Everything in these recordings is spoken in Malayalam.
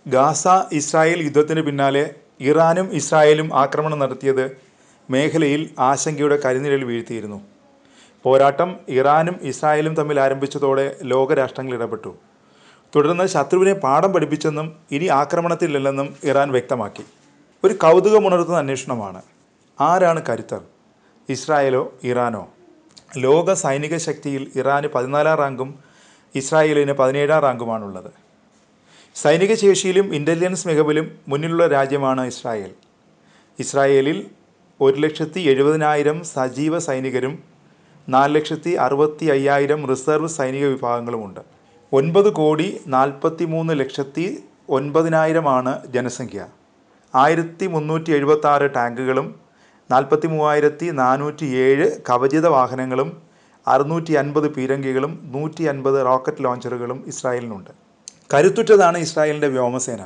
ഗാസ ഇസ്രായേൽ യുദ്ധത്തിന് പിന്നാലെ ഇറാനും ഇസ്രായേലും ആക്രമണം നടത്തിയത് മേഖലയിൽ ആശങ്കയുടെ കരിനിഴൽ വീഴ്ത്തിയിരുന്നു. പോരാട്ടം ഇറാനും ഇസ്രായേലും തമ്മിൽ ആരംഭിച്ചതോടെ ലോകരാഷ്ട്രങ്ങൾ ഇടപെട്ടു. തുടർന്ന് ശത്രുവിനെ പാഠം പഠിപ്പിച്ചെന്നും ഇനി ആക്രമണത്തിലല്ലെന്നും ഇറാൻ വ്യക്തമാക്കി. ഒരു കൗതുകമുണർത്തുന്ന അന്വേഷണമാണ്. ആരാണ് കരുത്തർ, ഇസ്രായേലോ ഇറാനോ? ലോക സൈനിക ശക്തിയിൽ ഇറാന് 14 റാങ്കും ഇസ്രായേലിന് 17 റാങ്കുമാണുള്ളത്. സൈനിക ശേഷിയിലും ഇൻ്റലിജൻസ് മികവിലും മുന്നിലുള്ള രാജ്യമാണ് ഇസ്രായേൽ. ഇസ്രായേലിൽ 1,70,000 സജീവ സൈനികരും 4,65,000 റിസർവ് സൈനിക വിഭാഗങ്ങളുമുണ്ട്. 9,43,09,000 ജനസംഖ്യ. 1,376 ടാങ്കുകളും 43,407 കവചിത വാഹനങ്ങളും 650 പീരങ്കികളും 150 റോക്കറ്റ് ലോഞ്ചറുകളും ഇസ്രായേലിനുണ്ട്. കരുത്തുറ്റതാണ് ഇസ്രായേലിൻ്റെ വ്യോമസേന.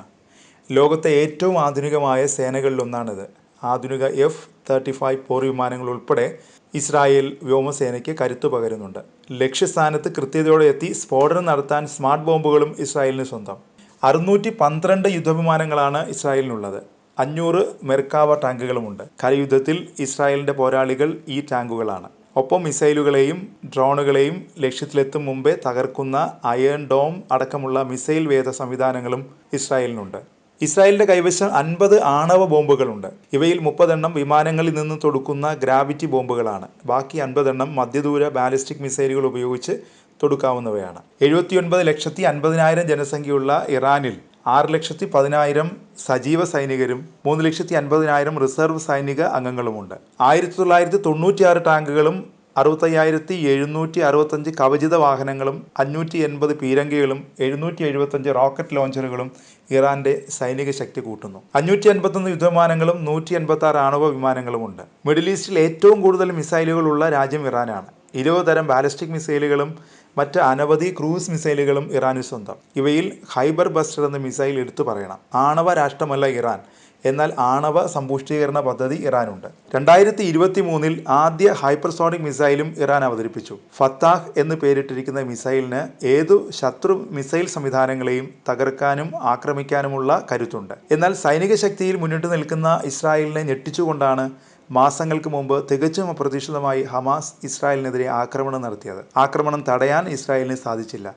ലോകത്തെ ഏറ്റവും ആധുനികമായ സേനകളിലൊന്നാണിത്. ആധുനിക F-35 പോർ വിമാനങ്ങൾ ഉൾപ്പെടെ ഇസ്രായേൽ വ്യോമസേനയ്ക്ക് കരുത്തു പകരുന്നുണ്ട്. ലക്ഷ്യസ്ഥാനത്ത് കൃത്യതയോടെ എത്തി സ്ഫോടനം നടത്താൻ സ്മാർട്ട് ബോംബുകളും ഇസ്രായേലിന് സ്വന്തം. 612 യുദ്ധവിമാനങ്ങളാണ് ഇസ്രായേലിനുള്ളത്. 500 മെർക്കാവ ടാങ്കുകളുമുണ്ട്. കരയുദ്ധത്തിൽ ഇസ്രായേലിൻ്റെ പോരാളികൾ ഈ ടാങ്കുകളാണ്. ഒപ്പം മിസൈലുകളെയും ഡ്രോണുകളെയും ലക്ഷ്യത്തിലെത്തും മുമ്പേ തകർക്കുന്ന അയൺ ഡോം അടക്കമുള്ള മിസൈൽ വേധ സംവിധാനങ്ങളും ഇസ്രായേലിനുണ്ട്. ഇസ്രായേലിൻ്റെ കൈവശം 50 ആണവ ബോംബുകളുണ്ട്. ഇവയിൽ 30 എണ്ണം വിമാനങ്ങളിൽ നിന്ന് തൊടുക്കുന്ന ഗ്രാവിറ്റി ബോംബുകളാണ്. ബാക്കി 50 എണ്ണം മധ്യദൂര ബാലിസ്റ്റിക് മിസൈലുകൾ ഉപയോഗിച്ച് തൊടുക്കാവുന്നവയാണ്. 79,50,000 ജനസംഖ്യയുള്ള ഇറാനിൽ 6,10,000 സജീവ സൈനികരും 3,50,000 റിസർവ് സൈനിക അംഗങ്ങളുമുണ്ട്. 1996 ടാങ്കുകളും 65,765 കവചിത വാഹനങ്ങളും 580 പീരങ്കികളും 775 റോക്കറ്റ് ലോഞ്ചറുകളും ഇറാന്റെ സൈനിക ശക്തി കൂട്ടുന്നു. 551 യുദ്ധവിമാനങ്ങളും 186 ആണവ വിമാനങ്ങളുമുണ്ട്. മിഡിൽ ഈസ്റ്റിൽ ഏറ്റവും കൂടുതൽ മിസൈലുകളുള്ള രാജ്യം ഇറാനാണ്. 20 തരം ബാലിസ്റ്റിക് മിസൈലുകളും മറ്റ് അനവധി ക്രൂസ് മിസൈലുകളും ഇറാന് സ്വന്തം. ഇവയിൽ ഹൈബർ ബസ്റ്റർ എന്ന മിസൈൽ എടുത്തു പറയണം. ആണവ രാഷ്ട്രമല്ല ഇറാൻ, എന്നാൽ ആണവ സമ്പുഷ്ടീകരണ പദ്ധതി ഇറാനുണ്ട്. 2023 ആദ്യ ഹൈപ്പർസോണിക് മിസൈലും ഇറാൻ അവതരിപ്പിച്ചു. ഫത്താഹ് എന്ന് പേരിട്ടിരിക്കുന്ന മിസൈലിന് ഏതു ശത്രു മിസൈൽ സംവിധാനങ്ങളെയും തകർക്കാനും ആക്രമിക്കാനുമുള്ള കരുത്തുണ്ട്. എന്നാൽ സൈനിക ശക്തിയിൽ മുന്നിട്ട് നിൽക്കുന്ന ഇസ്രായേലിനെ ഞെട്ടിച്ചുകൊണ്ടാണ് മാസങ്ങൾക്ക് മുമ്പ് തികച്ചും അപ്രതീക്ഷിതമായി ഹമാസ് ഇസ്രായേലിനെതിരെ ആക്രമണം നടത്തിയത്. ആക്രമണം തടയാൻ ഇസ്രായേലിന് സാധിച്ചില്ല.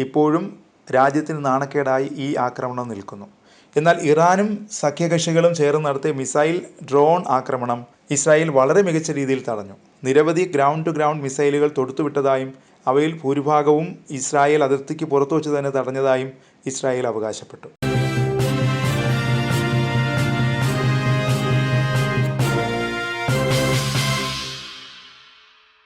ഇപ്പോഴും രാജ്യത്തിന് നാണക്കേടായി ഈ ആക്രമണം നിൽക്കുന്നു. എന്നാൽ ഇറാനും സഖ്യകക്ഷികളും ചേർന്ന് നടത്തിയ മിസൈൽ ഡ്രോൺ ആക്രമണം ഇസ്രായേൽ വളരെ മികച്ച രീതിയിൽ തടഞ്ഞു. നിരവധി ഗ്രൗണ്ട് ടു ഗ്രൗണ്ട് മിസൈലുകൾ തൊടുത്തുവിട്ടതായും അവയിൽ ഭൂരിഭാഗവും ഇസ്രായേൽ അതിർത്തിക്ക് പുറത്തുവച്ച് തന്നെ തടഞ്ഞതായും ഇസ്രായേൽ അവകാശപ്പെട്ടു.